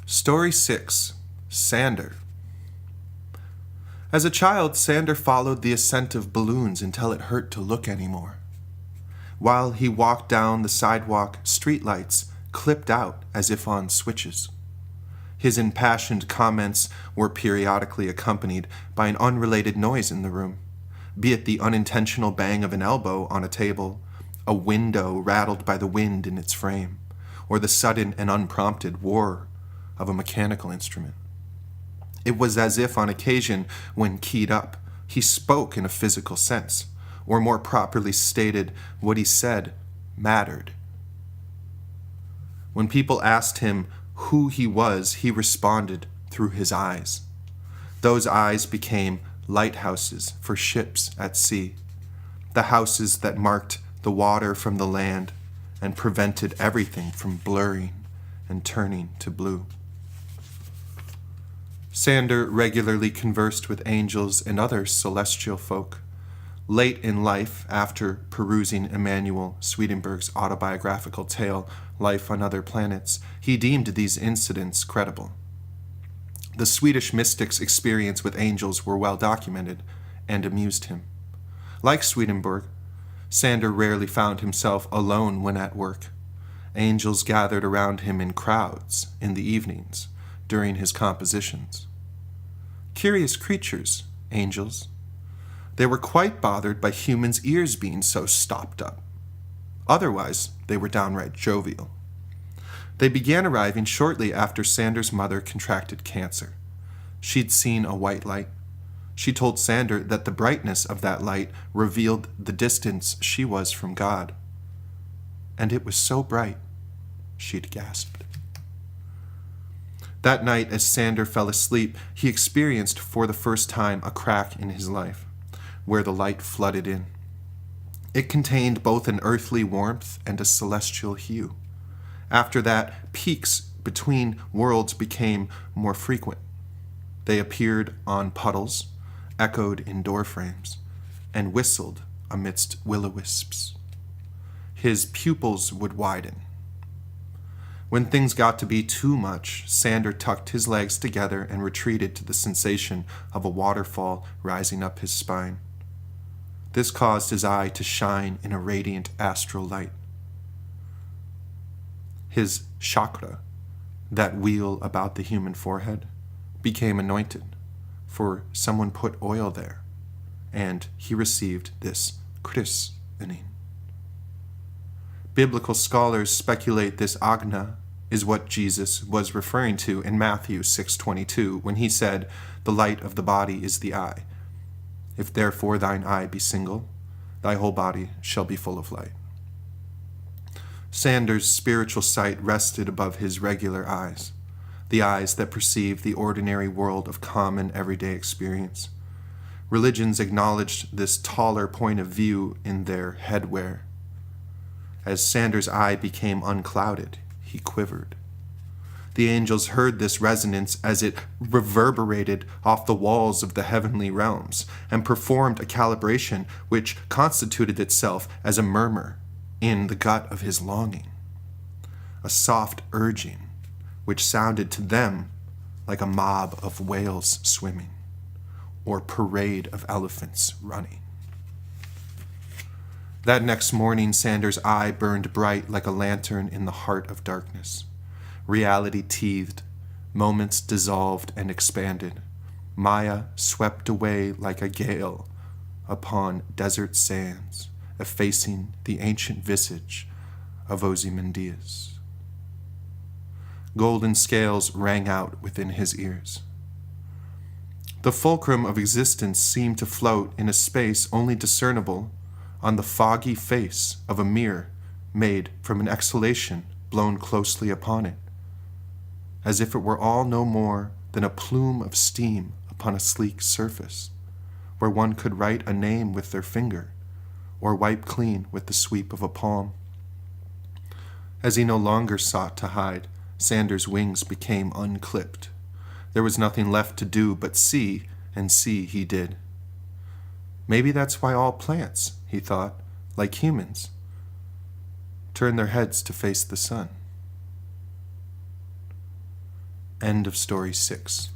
Story 6. Sander. As a child, Sander followed the ascent of balloons until it hurt to look anymore. While he walked down the sidewalk, streetlights clipped out as if on switches. His impassioned comments were periodically accompanied by an unrelated noise in the room, be it the unintentional bang of an elbow on a table, a window rattled by the wind in its frame, or the sudden and unprompted whir of a mechanical instrument. It was as if on occasion, when keyed up, he spoke in a physical sense, or more properly stated, what he said mattered. When people asked him who he was, he responded through his eyes. Those eyes became lighthouses for ships at sea, the houses that marked the water from the land and prevented everything from blurring and turning to blue. Sander regularly conversed with angels and other celestial folk. Late in life, after perusing Emanuel Swedenborg's autobiographical tale, Life on Other Planets, he deemed these incidents credible. The Swedish mystic's experience with angels were well documented and amused him. Like Swedenborg, Sander rarely found himself alone when at work. Angels gathered around him in crowds in the evenings during his compositions. Curious creatures, angels. They were quite bothered by humans' ears being so stopped up. Otherwise, they were downright jovial. They began arriving shortly after Sander's mother contracted cancer. She'd seen a white light. She told Sander that the brightness of that light revealed the distance she was from God. And it was so bright, she'd gasped. That night, as Sander fell asleep, he experienced for the first time a crack in his life, where the light flooded in. It contained both an earthly warmth and a celestial hue. After that, peaks between worlds became more frequent. They appeared on puddles, echoed in door frames, and whistled amidst will-o-wisps. His pupils would widen. When things got to be too much, Sander tucked his legs together and retreated to the sensation of a waterfall rising up his spine. This caused his eye to shine in a radiant astral light. His chakra, that wheel about the human forehead, became anointed, for someone put oil there, and he received this christening. Biblical scholars speculate this Agna is what Jesus was referring to in Matthew 6:22 when he said, "The light of the body is the eye. If therefore thine eye be single, thy whole body shall be full of light." Sander's spiritual sight rested above his regular eyes, the eyes that perceive the ordinary world of common everyday experience. Religions acknowledged this taller point of view in their headwear. As Sander's eye became unclouded, he quivered. The angels heard this resonance as it reverberated off the walls of the heavenly realms and performed a calibration which constituted itself as a murmur in the gut of his longing, a soft urging which sounded to them like a mob of whales swimming or parade of elephants running. That next morning, Sander's eye burned bright like a lantern in the heart of darkness. Reality teethed, moments dissolved and expanded. Maya swept away like a gale upon desert sands, effacing the ancient visage of Ozymandias. Golden scales rang out within his ears. The fulcrum of existence seemed to float in a space only discernible on the foggy face of a mirror made from an exhalation blown closely upon it, as if it were all no more than a plume of steam upon a sleek surface, where one could write a name with their finger, or wipe clean with the sweep of a palm. As he no longer sought to hide, Sander's wings became unclipped. There was nothing left to do but see, and see he did. Maybe that's why all plants, he thought, like humans, turn their heads to face the sun. End of story 6.